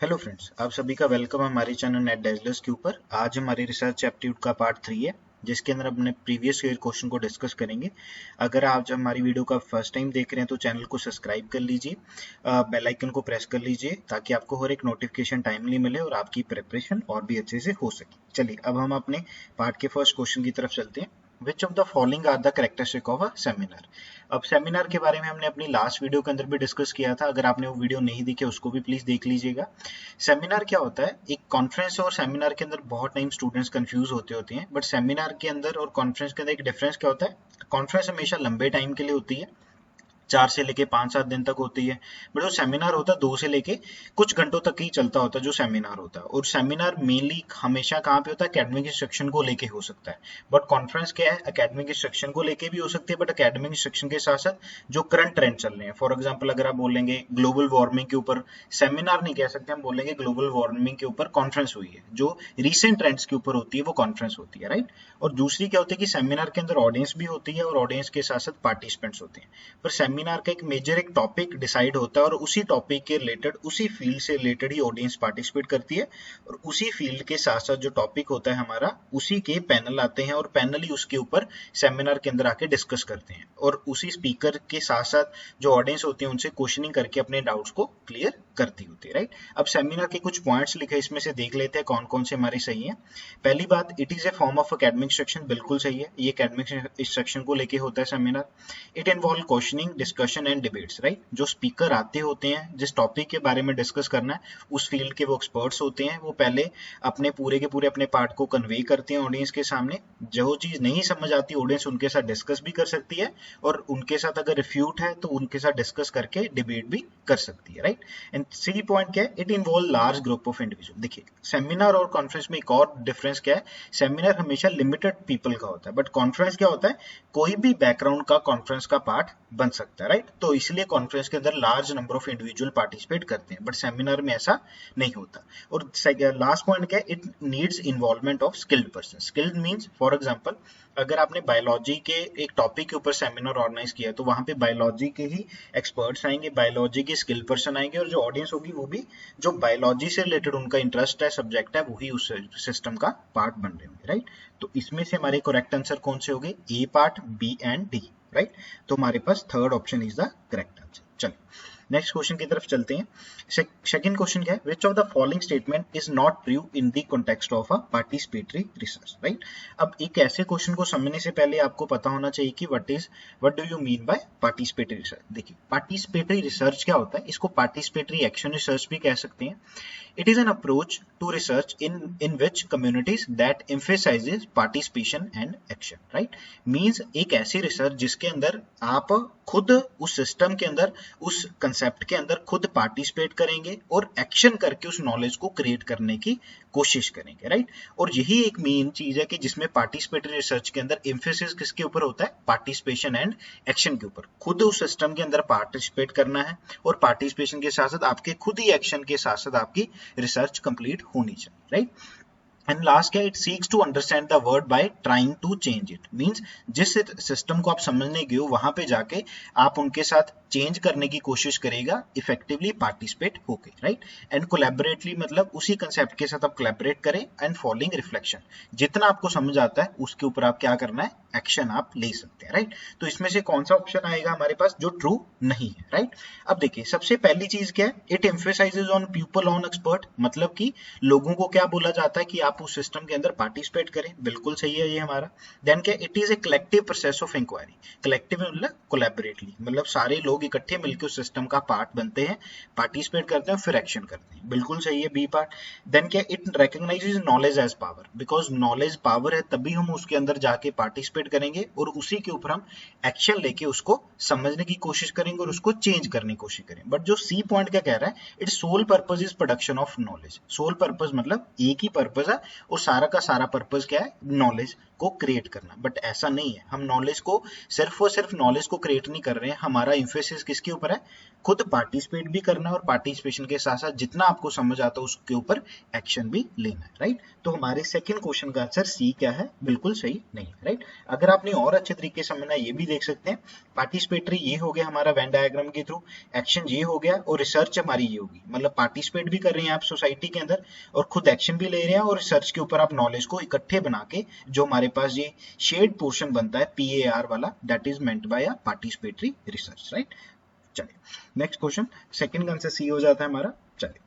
Hello friends, आप सभी का वेलकम हमारे चैनल नेट डेजलर्स के ऊपर। आज हमारी रिसर्च एप्टीट्यूड का पार्ट 3 है, जिसके अंदर अपने प्रीवियस ईयर क्वेश्चन को डिस्कस करेंगे। अगर आप जब हमारी वीडियो का फर्स्ट टाइम देख रहे हैं तो चैनल को सब्सक्राइब कर लीजिए, बेल आइकन को प्रेस कर लीजिए ताकि आपको हर एक नोटिफिकेशन टाइमली मिले और आपकी प्रिपरेशन और भी अच्छे से हो सके। चलिए अब हम अपने पार्ट के फर्स्ट क्वेश्चन की तरफ चलते हैं। Which of the following are the characteristic of a seminar. अब सेमिनार के बारे में हमने अपनी लास्ट वीडियो के अंदर भी डिस्कस किया था। अगर आपने वो वीडियो नहीं देखी उसको भी प्लीज देख लीजिएगा। सेमिनार क्या होता है? एक कॉन्फ्रेंस और सेमिनार के अंदर बहुत टाइम स्टूडेंट्स कंफ्यूज होते हैं, बट सेमिनार के अंदर और कॉन्फ्रेंस के अंदर एक डिफरेंस क्या होता है? कॉन्फ्रेंस हमेशा लंबे टाइम के लिए होती है, 4 से लेके 5-7 दिन तक होती है, बट जो सेमिनार होता है 2 से लेके कुछ घंटों तक ही चलता होता है जो सेमिनार होता है। और सेमिनार मेनली हमेशा कहाँ पे होता है? एकेडमिक इंस्ट्रक्शन को लेके हो सकता है। बट कॉन्फ्रेंस क्या है? एकेडमिक इंस्ट्रक्शन को लेके भी हो सकती है, बट एकेडमिक इंस्ट्रक्शन के साथ साथ जो करंट ट्रेंड चल रहे हैं, फॉर एग्जाम्पल अगर आप बोलेंगे ग्लोबल वार्मिंग के ऊपर सेमिनार नहीं कह सकते, हम बोलेंगे ग्लोबल वार्मिंग के ऊपर कॉन्फ्रेंस हुई है, जो रिसेंट ट्रेंड्स के ऊपर होती है वो कॉन्फ्रेंस होती है, राइट। और दूसरी क्या होती है कि सेमिनार के अंदर ऑडियंस भी होती है और ऑडियंस के साथ साथ पार्टिसिपेंट्स होते हैं। पर सेमिनार का एक मेजर एक टॉपिक डिसाइड होता है और उसी टॉपिक के रिलेटेड, उसी फील्ड से रिलेटेड ही ऑडियंस पार्टिसिपेट करती है। और उसी फील्ड के साथ साथ जो टॉपिक होता है हमारा, उसी के पैनल आते हैं और पैनल ही उसके ऊपर सेमिनार के अंदर आके डिस्कस करते हैं। और उसी स्पीकर के साथ साथ जो ऑडियंस होती है उनसे क्वेश्चनिंग करके अपने डाउट्स को क्लियर करती होती है, राइट। अब सेमिनार के कुछ पॉइंट्स लिखे, इसमें से देख लेते हैं कौन कौन से हमारे सही है। पहली बात, it is A form of academic instruction, बिल्कुल सही है, ये एकेडमिक इंस्ट्रक्शन को लेके होता है seminar. It involve questioning, discussion and debates, right. जो स्पीकर आते होते हैं, जिस टॉपिक के बारे में डिस्कस करना है, उस फील्ड के वो एक्सपर्ट्स होते हैं, वो पहले अपने पूरे के पूरे अपने पार्ट को कन्वे करते हैं ऑडियंस के सामने। जो चीज नहीं समझ आती ऑडियंस उनके साथ डिस्कस भी कर सकती है, और उनके साथ अगर रिफ्यूट है तो उनके साथ डिस्कस करके डिबेट भी कर सकती है, राइट। एंड सी पॉइंट क्या है? It involve large group of individual. देखिए सेमिनार और कॉन्फ्रेंस में एक और डिफरेंस क्या है? सेमिनार हमेशा लिमिटेड पीपल का होता है, बट कॉन्फ्रेंस क्या होता है? कोई भी बैकग्राउंड का कॉन्फ्रेंस का पार्ट बन सकता है, राइट। तो इसलिए कॉन्फ्रेंस के अंदर large number of individual participate करते हैं, बट सेमिनार में ऐसा नहीं होता। और लास्ट पॉइंट क्या है? It needs involvement of skilled person. Skilled means for example अगर आपने बायोलॉजी के एक टॉपिक के ऊपर सेमिनार ऑर्गेनाइज किया तो वहां पे बायोलॉजी के ही एक्सपर्ट्स आएंगे, बायोलॉजी के स्किल्ड पर्सन आएंगे, और जो ऑडियंस होगी वो भी जो बायोलॉजी से रिलेटेड उनका इंटरेस्ट है, सब्जेक्ट है, वही उस सिस्टम का पार्ट बन रहे होंगे, राइट। तो इसमें से हमारे करेक्ट आंसर कौन से होंगे? A part, B and D, right. तो हमारे पास third option is the correct answer. चलिए नेक्स्ट क्वेश्चन की तरफ चलते हैं। सेकंड क्वेश्चन क्या है? Which of the following statement is not true in the context of a participatory research, right. अब एक ऐसे क्वेश्चन को समझने से पहले आपको पता होना चाहिए कि what do you mean by participatory research. देखिए पार्टिसिपेटरी रिसर्च क्या होता है? इसको पार्टिसिपेटरी एक्शन रिसर्च भी कह सकते हैं। It is an approach to research in which communities that emphasizes participation and action, right? Means एक ऐसी रिसर्च जिसके अंदर आप खुद उस सिस्टम के अंदर, उस कंसेप्ट के अंदर खुद पार्टिसिपेट करेंगे और एक्शन करके उस नॉलेज को क्रिएट करने की कोशिश करेंगे, राइट। और यही एक मेन चीज है कि जिसमें पार्टिसिपेटरी रिसर्च के अंदर एम्फेसिस किसके ऊपर होता है? पार्टिसिपेशन एंड एक्शन के ऊपर। खुद उस सिस्टम के अंदर पार्टिसिपेट करना है और पार्टिसिपेशन के साथ साथ आपके खुद ही एक्शन के साथ साथ आपकी रिसर्च कंप्लीट होनी चाहिए, राइट। एंड लास्ट क्या? It seeks to understand the word by trying to change it. Means जिस सिस्टम को आप समझने गए हो वहां पे जाके आप उनके साथ चेंज करने की कोशिश करेगा, इफेक्टिवली पार्टिसिपेट होके, राइट। एंड कोलैबोरेटली मतलब उसी कंसेप्ट के साथ आप कोलैबोरेट करें। एंड फॉलोइंग रिफ्लेक्शन, जितना आपको समझ आता है उसके ऊपर आप क्या करना है? एक्शन आप ले सकते हैं, राइट। तो इसमें से कौन सा ऑप्शन आएगा हमारे पास जो ट्रू नहीं है, राइट। अब देखिए सबसे पहली चीज क्या है? It emphasises on people on expert, मतलब कि लोगों को क्या बोला जाता है कि आप उस सिस्टम के अंदर पार्टिसिपेट करें, बिल्कुल सही है ये हमारा। देन क्या? It is a collective process of inquiry. Collective मतलब कोलैबोरेटली, मतलब सारे लोग इकट्ठे मिलकर उस सिस्टम का पार्ट बनते हैं, पार्टिसिपेट करते हैं, फिर एक्शन करते हैं, बिल्कुल सही है बी पार्ट। देन क्या? It recognises knowledge as power, because knowledge power है तभी हम उसके अंदर जाके पार्टिसिपेट करेंगे और उसी के ऊपर हम एक्शन लेके उसको समझने की कोशिश करेंगे और उसको चेंज करने की कोशिश करेंगे। बट जो सी पॉइंट क्या कह रहा है? Its sole purpose is production of knowledge. Sole purpose मतलब एक ही पर्पज है और सारा का सारा पर्पज क्या है? नॉलेज को क्रिएट करना। बट ऐसा नहीं है, हम नॉलेज को सिर्फ और सिर्फ नॉलेज को क्रिएट नहीं कर रहे हैं, हमारा एम्फेसिस किसके ऊपर है? खुद पार्टिसिपेट भी करना है और पार्टिसिपेशन के साथ साथ जितना आपको समझ आता है उसके ऊपर एक्शन भी लेना है, राइट। तो हमारे सेकंड क्वेश्चन का आंसर सी क्या है, बिल्कुल सही नहीं है, राइट। अगर आपने और अच्छे तरीके से समझना ये भी देख सकते हैं, पार्टिसिपेटरी ये हो गया हमारा वेन डायग्राम के थ्रू, एक्शन ये हो गया और रिसर्च हमारी ये होगी, मतलब पार्टिसिपेट भी कर रहे हैं आप सोसाइटी के अंदर और खुद एक्शन भी ले रहे हैं और रिसर्च के ऊपर आप नॉलेज को इकट्ठे बना के जो हमारे पास ये शेड पोर्शन बनता है PAR वाला, that is meant by a participatory research, right. चलिए नेक्स्ट क्वेश्चन, सेकंड का आंसर सी हो जाता है हमारा। चलिए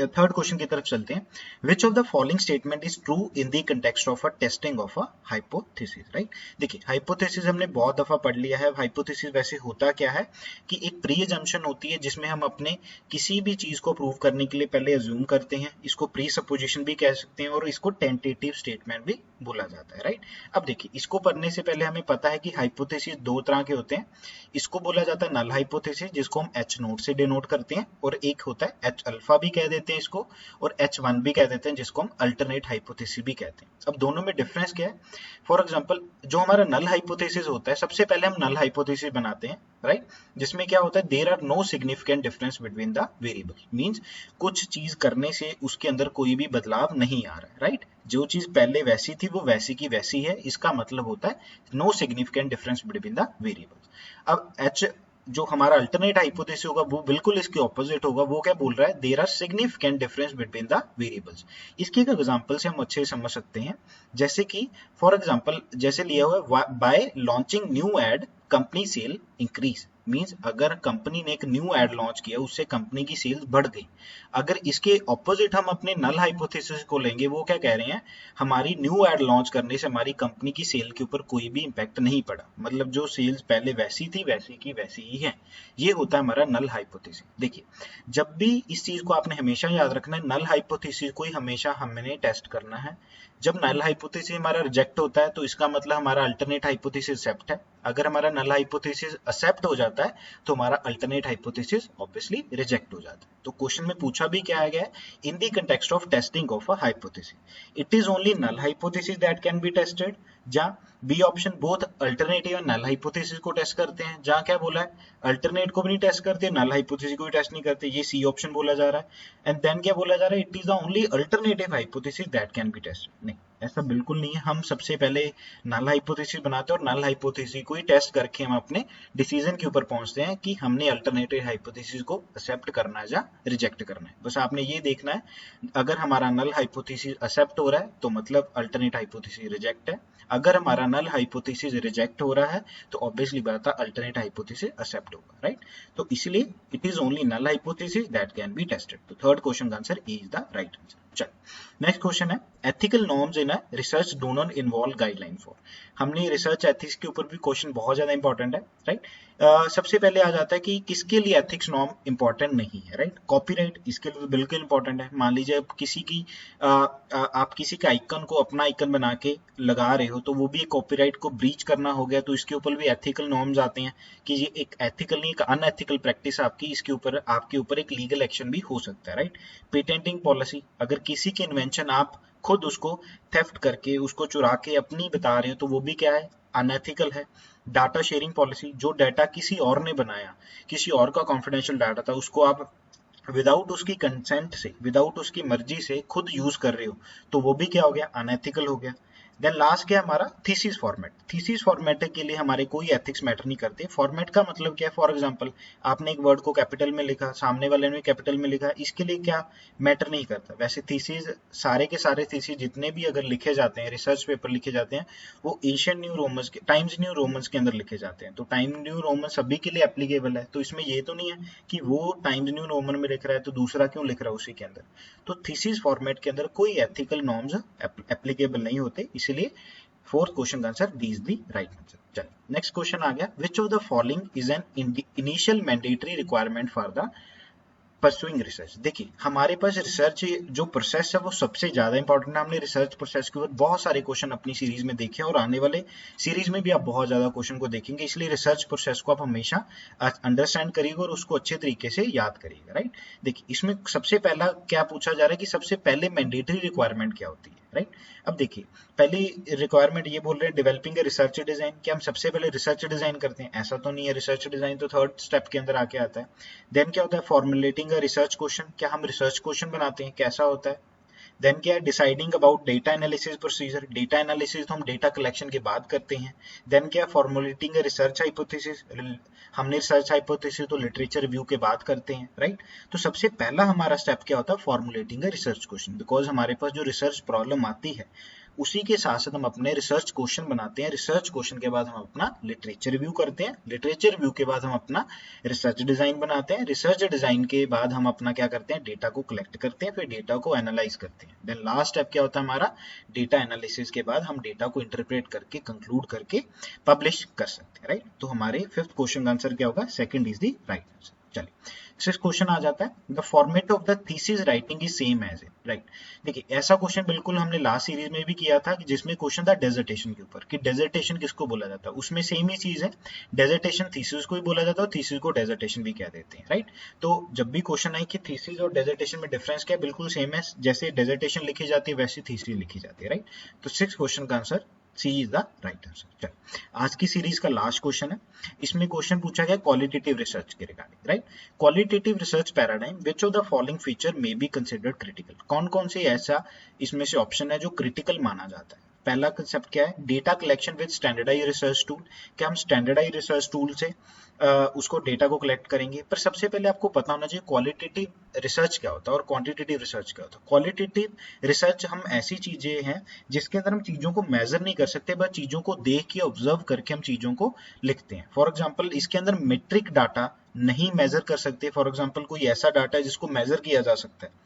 थर्ड क्वेश्चन की तरफ चलते हैं। Which of the following statement is true in the context of a testing of a hypothesis, right. देखिए हाइपोथेसिस हमने बहुत दफा पढ़ लिया है। हाइपोथेसिस वैसे होता क्या है कि एक प्री अजम्पशन होती है जिसमें हम अपने किसी भी चीज को प्रूव करने के लिए पहले अज्यूम करते हैं, इसको प्री सपोजिशन भी कह सकते हैं और इसको टेंटेटिव स्टेटमेंट भी बोला जाता है, राइट। अब देखिए इसको पढ़ने से पहले हमें पता है कि हाइपोथेसिस दो तरह के होते हैं। इसको बोला जाता है नल हाइपोथेसिस जिसको हम H नोट से डिनोट करते हैं, और एक होता है H अल्फा भी कह देते हैं इसको, और H1 भी कह देते हैं जिसको हम अल्टरनेट हाइपोथेसिस भी कहते हैं। अब दोनों में डिफरेंस क्या है? फॉर एग्जांपल जो हमारा नल हाइपोथेसिस होता है, सबसे पहले हम नल हाइपोथेसिस बनाते हैं, राइट, जिसमें क्या होता है, there are no significant difference between the variable, means कुछ चीज करने से उसके अंदर कोई भी बदलाव नहीं आ रहा है, राइट। जो चीज पहले वैसी थी वो वैसी की वैसी है, इसका मतलब होता है no significant difference between the variables. अब H जो हमारा अल्टरनेट हाइपोथेसिस होगा वो बिल्कुल इसके ऑपोजिट होगा। वो क्या बोल रहा है, there are significant difference between the variables. इसके एक एग्जांपल से हम अच्छे से समझ सकते हैं, जैसे कि फॉर एग्जांपल जैसे लिया हुआ है by launching new ad company sale increase, means अगर कंपनी ने एक न्यू एड लॉन्च किया उससे कंपनी की सेल्स बढ़ गई। अगर इसके ऑपोजिट हम अपने नल हाइपोथेसिस को लेंगे, वो क्या कह रहे हैं, हमारी न्यू एड लॉन्च करने से हमारी कंपनी की सेल के ऊपर कोई भी इंपैक्ट नहीं पड़ा, मतलब जो सेल्स पहले वैसी थी वैसी की वैसी ही है। ये होता है हमारा नल हाइपोथेसिस। देखिए जब भी इस चीज को आपने हमेशा याद रखना है, नल हाइपोथेसिस को ही हमेशा हमने टेस्ट करना है। जब नल हाइपोथेसिस हमारा रिजेक्ट होता है तो इसका मतलब हमारा अल्टरनेट हाइपोथेसिस एक्सेप्ट है। अगर हमारा नल हाइपोथेसिस एक्सेप्ट हो जाता है तो हमारा अल्टरनेट हाइपोथेसिस ऑब्वियसली रिजेक्ट हो जाता है। तो क्वेश्चन में पूछा भी क्या गया है, in the context of testing of a hypothesis it is only null hypothesis that can be tested. जहाँ बी ऑप्शन बोथ अल्टरनेटिव और नल हाइपोथेसिस को टेस्ट करते हैं, जहाँ क्या बोला है, अल्टरनेट को भी नहीं टेस्ट करते, नल हाइपोथेसिस को भी टेस्ट नहीं करते, ये सी ऑप्शन बोला जा रहा है। एंड देन क्या बोला जा रहा है, it is the only alternative hypothesis that can be tested. नहीं, ऐसा बिल्कुल नहीं है। हम सबसे पहले नल हाइपोथेसिस बनाते हैं और नल हाइपोथेसिस को ही टेस्ट करके हम अपने डिसीजन के ऊपर पहुंचते हैं कि हमने अल्टरनेटिव हाइपोथेसिस को एक्सेप्ट करना है या रिजेक्ट करना है। बस आपने ये देखना है, अगर हमारा नल हाइपोथेसिस एक्सेप्ट हो रहा है तो मतलब अल्टरनेट हाइपोथेसिस रिजेक्ट है, अगर हमारा नल हाइपोथेसिस रिजेक्ट हो रहा है तो ऑब्वियसली बात है अल्टरनेट हाइपोथेसिस एक्सेप्ट होगा, राइट। तो इसलिए it is only null hypothesis that can be tested. तो थर्ड क्वेश्चन का answer A is the right answer. चलो नेक्स्ट क्वेश्चन है, ethical norms in a research do not involve guideline for. हमने research ethics के ऊपर भी question बहुत ज्यादा इंपॉर्टेंट है, राइट। सबसे पहले आ जाता है कि किसके लिए एथिक्स नॉर्म इंपॉर्टेंट नहीं है, राइट। कॉपीराइट इसके लिए तो बिल्कुल इंपॉर्टेंट है। मान लीजिए आप किसी की आप किसी का आइकन को अपना आइकन बना के लगा रहे हो तो वो भी एक कॉपीराइट को ब्रीच करना हो गया, तो इसके ऊपर भी एथिकल नॉर्म्स आते हैं कि ये एक एथिकल नहीं, एक अनएथिकल प्रैक्टिस आपकी, इसके ऊपर आपके ऊपर एक लीगल एक्शन भी हो सकता है, राइट। पेटेंटिंग पॉलिसी, अगर किसी की इन्वेंशन आप खुद उसको थेफ्ट करके उसको चुरा के अपनी बता रहे हो तो वो भी क्या है, अनएथिकल है। डाटा शेयरिंग पॉलिसी, जो डाटा किसी और ने बनाया, किसी और का कॉन्फिडेंशियल डाटा था, उसको आप विदाउट उसकी कंसेंट से, विदाउट उसकी मर्जी से खुद यूज कर रहे हो तो वो भी क्या हो गया, अनएथिकल हो गया। देन लास्ट क्या हमारा, थीसिस फॉर्मेट। थीसिस फॉर्मेट के लिए हमारे कोई एथिक्स मैटर नहीं करते। फॉर्मेट का मतलब क्या है, फॉर एग्जांपल आपने एक वर्ड को कैपिटल में लिखा, सामने वाले ने कैपिटल में लिखा, इसके लिए क्या मैटर नहीं करता। वैसे थीसिस सारे के सारे थीसिस जितने भी अगर लिखे जाते हैं, रिसर्च पेपर लिखे जाते हैं, वो एशियन न्यू रोमन्स के, टाइम्स न्यू रोमन्स के अंदर लिखे जाते हैं। तो टाइम न्यू रोमन सभी के लिए एप्लीकेबल है, तो इसमें ये तो नहीं है कि वो टाइम्स न्यू रोमन में लिख रहा है तो दूसरा क्यों लिख रहा है उसी के अंदर। तो थीसिस फॉर्मेट के अंदर कोई एथिकल नॉर्म्स एप्लीकेबल नहीं होते, इसलिए फोर्थ क्वेश्चन का answer D is the right answer. चलिए नेक्स्ट क्वेश्चन आ गया, विच of the following is an initial mandatory requirement for the pursuing research. देखिए हमारे पास रिसर्च जो प्रोसेस है वो सबसे ज्यादा इंपॉर्टेंट है। हमने रिसर्च प्रोसेस के ऊपर बहुत सारे क्वेश्चन अपनी सीरीज में देखे और आने वाले सीरीज में भी आप बहुत ज्यादा क्वेश्चन को देखेंगे, इसलिए रिसर्च प्रोसेस को आप हमेशा अंडरस्टैंड करिएगा और उसको अच्छे तरीके से याद करिएगा, राइट। देखिए इसमें सबसे पहला क्या पूछा जा रहा है कि सबसे पहले मैंडेटरी रिक्वायरमेंट क्या होती है। राइट। अब देखिए पहली रिक्वायरमेंट ये बोल रहे हैं डेवलपिंग रिसर्च डिजाइन, क्या हम सबसे पहले रिसर्च डिजाइन करते हैं? ऐसा तो नहीं है, रिसर्च डिजाइन तो थर्ड स्टेप के अंदर आके आता है। देन क्या होता है फॉर्मुलेटिंग अ रिसर्च क्वेश्चन, क्या हम रिसर्च क्वेश्चन बनाते हैं? कैसा होता है? देन क्या है deciding about data analysis procedure, data analysis तो हम डेटा कलेक्शन के बाद करते हैं। देन क्या है फॉर्मुलेटिंग रिसर्च हाइपोथेसिस, हमने रिसर्च हाइपोथेसिस तो लिटरेचर रिव्यू के बाद करते हैं, राइट। तो सबसे पहला हमारा स्टेप क्या होता है फॉर्मुलेटिंग रिसर्च क्वेश्चन, बिकॉज हमारे पास जो रिसर्च प्रॉब्लम आती है उसी के साथ साथ हम अपने रिसर्च क्वेश्चन बनाते हैं, रिसर्च क्वेश्चन के बाद हम अपना लिटरेचर रिव्यू करते हैं, लिटरेचर रिव्यू के बाद हम अपना रिसर्च डिजाइन बनाते हैं, रिसर्च डिजाइन के बाद हम अपना क्या करते हैं डेटा को कलेक्ट करते हैं, फिर डेटा को एनालाइज करते हैं। देन लास्ट स्टेप क्या होता है हमारा डेटा एनालिसिस के बाद हम डेटा को इंटरप्रेट करके कंक्लूड करके पब्लिश कर सकते हैं, राइट। तो हमारे फिफ्थ क्वेश्चन का आंसर क्या होगा? Second is the right answer. चलिए सिक्स्थ क्वेश्चन आ जाता है the format of the thesis writing is same as it, right. देखिए ऐसा क्वेश्चन बिल्कुल हमने लास्ट सीरीज में भी किया था कि जिसमें क्वेश्चन था डेजर्टेशन के ऊपर कि डेजर्टेशन किसको बोला जाता है, उसमें सेम ही चीज है, डेजर्टेशन थीसिस को ही बोला जाता है और थीसिस को डेजर्टेशन भी कह देते हैं, राइट। तो जब भी क्वेश्चन आए कि थीसिस और डेजर्टेशन में डिफरेंस क्या है, बिल्कुल सेम है, जैसे डेजर्टेशन लिखी जाती है वैसी थीसिस लिखी जाती है, राइट। तो सिक्स क्वेश्चन का answer C is the right answer. चलो आज की सीरीज का लास्ट क्वेश्चन है, इसमें क्वेश्चन पूछा गया क्वालिटेटिव रिसर्च के regarding, right. Qualitative research paradigm which of the following feature may be considered critical, कौन कौन से ऐसा इसमें से ऑप्शन है जो क्रिटिकल माना जाता है? पहला कंसेप्ट क्या है data collection with standardise research tool, क्या हम स्टैंडर्डाइज रिसर्च टूल से उसको डेटा को कलेक्ट करेंगे। पर सबसे पहले आपको पता होना चाहिए क्वालिटेटिव रिसर्च क्या होता है और क्वांटिटेटिव रिसर्च क्या होता है। क्वालिटेटिव रिसर्च हम ऐसी चीजें हैं जिसके अंदर हम चीजों को मेजर नहीं कर सकते, बस चीजों को देख के ऑब्जर्व करके हम चीजों को लिखते हैं। फॉर एग्जाम्पल इसके अंदर मेट्रिक डाटा नहीं मेजर कर सकते, फॉर एग्जाम्पल कोई ऐसा डाटा है जिसको मेजर किया जा सकता है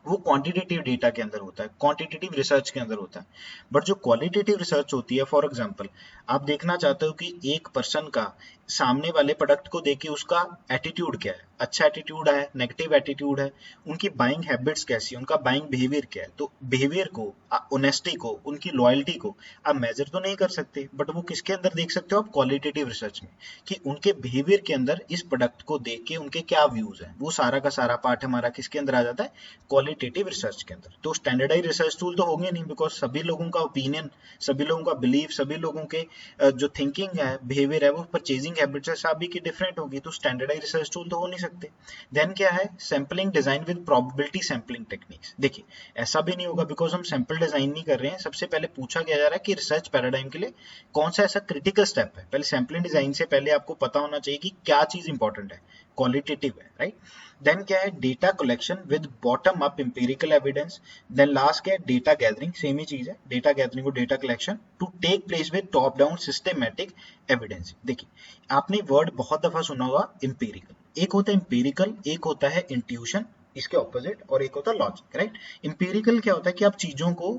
वो क्वांटिटेटिव डेटा के अंदर होता है, क्वांटिटेटिव रिसर्च के अंदर होता है। बट जो क्वालिटेटिव रिसर्च होती है, फॉर एग्जांपल आप देखना चाहते हो कि एक पर्सन का सामने वाले प्रोडक्ट को देख के उसका एटीट्यूड क्या है, अच्छा एटीट्यूड है, नेगेटिव एटीट्यूड है, उनकी बाइंग हैबिट्स कैसी है, उनका बाइंग बिहेवियर क्या है। तो बिहेवियर को, ऑनेस्टी को, उनकी लॉयल्टी को आप मेजर तो नहीं कर सकते, बट वो किसके अंदर देख सकते हो आप क्वालिटेटिव रिसर्च में, कि उनके बिहेवियर के अंदर इस प्रोडक्ट को देख के उनके क्या व्यूज हैं। वो सारा का सारा पार्ट हमारा किसके अंदर आ जाता है क्वालिटेटिव रिसर्च के अंदर। तो स्टैंडर्डाइज रिसर्च टूल तो होंगे नहीं, बिकॉज सभी लोगों का ओपिनियन, सभी लोगों का बिलीफ, सभी लोगों के जो थिंकिंग है, बिहेवियर है, वो परचेजिंग हैबिट्स है सभी की डिफरेंट होगी, तो स्टैंडर्डाइज रिसर्च टूल तो हो नहीं सकते। देन क्या है sampling design with probability sampling techniques. देखिए ऐसा भी नहीं होगा बिकॉज हम सैंपल डिजाइन नहीं कर रहे हैं। सबसे पहले पूछा गया जा रहा है कि रिसर्च पैराडाइम के लिए कौन सा ऐसा क्रिटिकल स्टेप है। पहले सैम्पलिंग डिजाइन से पहले आपको पता होना चाहिए कि क्या चीज इंपॉर्टेंट है, क्वालिटेटिव है, राइट। देन क्या है data collection with bottom up empirical evidence. Then last क्या है डेटा गैदरिंग, सेम ही चीज है, डेटा गैदरिंग और data collection to take place with top down systematic evidence. देखिए आपने वर्ड बहुत दफा सुना होगा इंपेरिकल, एक होता है इंपेरिकल, एक होता है इंट्यूशन, इसके ऑपोजिट, और एक होता है लॉजिक, राइट। इंपेरिकल क्या होता है कि आप चीजों को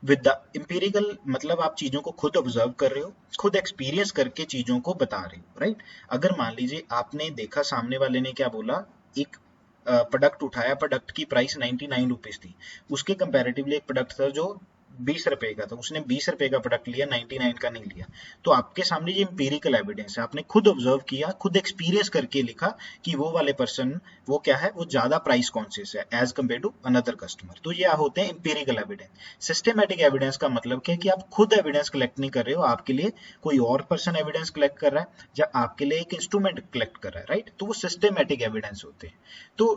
विद द इंपेरिकल मतलब आप चीजों को खुद ऑब्जर्व कर रहे हो, खुद एक्सपीरियंस करके चीजों को बता रहे हो, राइट। अगर मान लीजिए आपने देखा सामने वाले ने क्या बोला, एक प्रोडक्ट उठाया, प्रोडक्ट की प्राइस 99 रुपीज थी, उसके कंपैरेटिवली एक प्रोडक्ट था जो 20 रुपए का था, उसने 20 रुपए का प्रोडक्ट लिया, 99 का नहीं लिया। तो आपके सामने ये इंपेरिकल एविडेंस है, आपने खुद ऑब्जर्व किया, खुद एक्सपीरियंस करके लिखा कि वो वाले पर्सन वो क्या है, वो ज्यादा प्राइस कॉन्शियस है as compare to another customer. तो ये होते हैं इंपेरिकल एविडेंस। सिस्टमैटिक एविडेंस का मतलब क्या है कि आप खुद एविडेंस कलेक्ट नहीं कर रहे हो, आपके लिए कोई और पर्सन एविडेंस कलेक्ट कर रहा है या आपके लिए एक इंस्ट्रूमेंट कलेक्ट कर रहा है, राइट। तो वो सिस्टमैटिक एविडेंस होते हैं। तो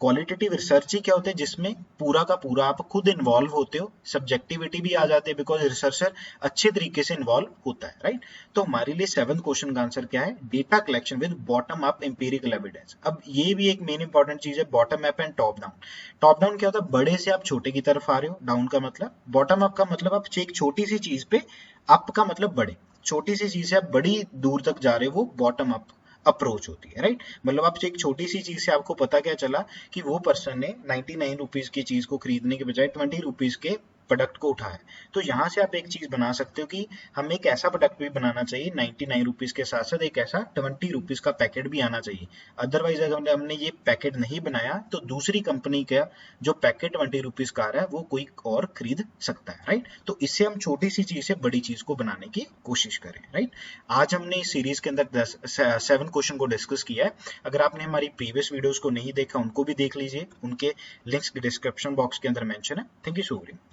क्वालिटेटिव रिसर्च ही क्या होता है जिसमें पूरा का पूरा आप खुद इन्वॉल्व होते हो, सब्जेक्टिविटी भी आ जाती है बिकॉज रिसर्चर अच्छे तरीके से इन्वॉल्व होता है, राइट। तो हमारे लिए 7th क्वेश्चन का आंसर क्या है data collection with bottom up empirical evidence. अब ये भी एक मेन इंपॉर्टेंट चीज है, bottom up and top down. Top down क्या होता है, बड़े से आप छोटे की तरफ आ रहे हो, डाउन का मतलब, बॉटम अप का मतलब आप एक छोटी सी चीज पे, अप का मतलब बड़े, छोटी सी चीज से आप बड़ी दूर तक जा रहे हो, वो बॉटम अप अप्रोच होती है, राइट। मतलब आप एक छोटी सी चीज से आपको पता क्या चला कि वो पर्सन ने 99 रुपीज की चीज को खरीदने के बजाय 20 रुपीज के प्रोडक्ट को उठाया। तो यहाँ से आप एक चीज बना सकते हो कि हमें एक ऐसा प्रोडक्ट भी बनाना चाहिए 99 रुपीज के साथ साथ एक ऐसा 20 रुपीज का पैकेट भी आना चाहिए। अदरवाइज अगर हमने ये पैकेट नहीं बनाया तो दूसरी कंपनी का जो पैकेट 20 रुपीज का आ रहा है वो कोई और खरीद सकता है, राइट। तो इससे हम छोटी सी चीज से बड़ी चीज को बनाने की कोशिश करें, राइट। आज हमने इस सीरीज के अंदर 7 क्वेश्चन को डिस्कस किया है। अगर आपने हमारी प्रीवियस वीडियोस को नहीं देखा उनको भी देख लीजिए, उनके लिंक्स डिस्क्रिप्शन बॉक्स के अंदर मेंशन है। Thank you so very much.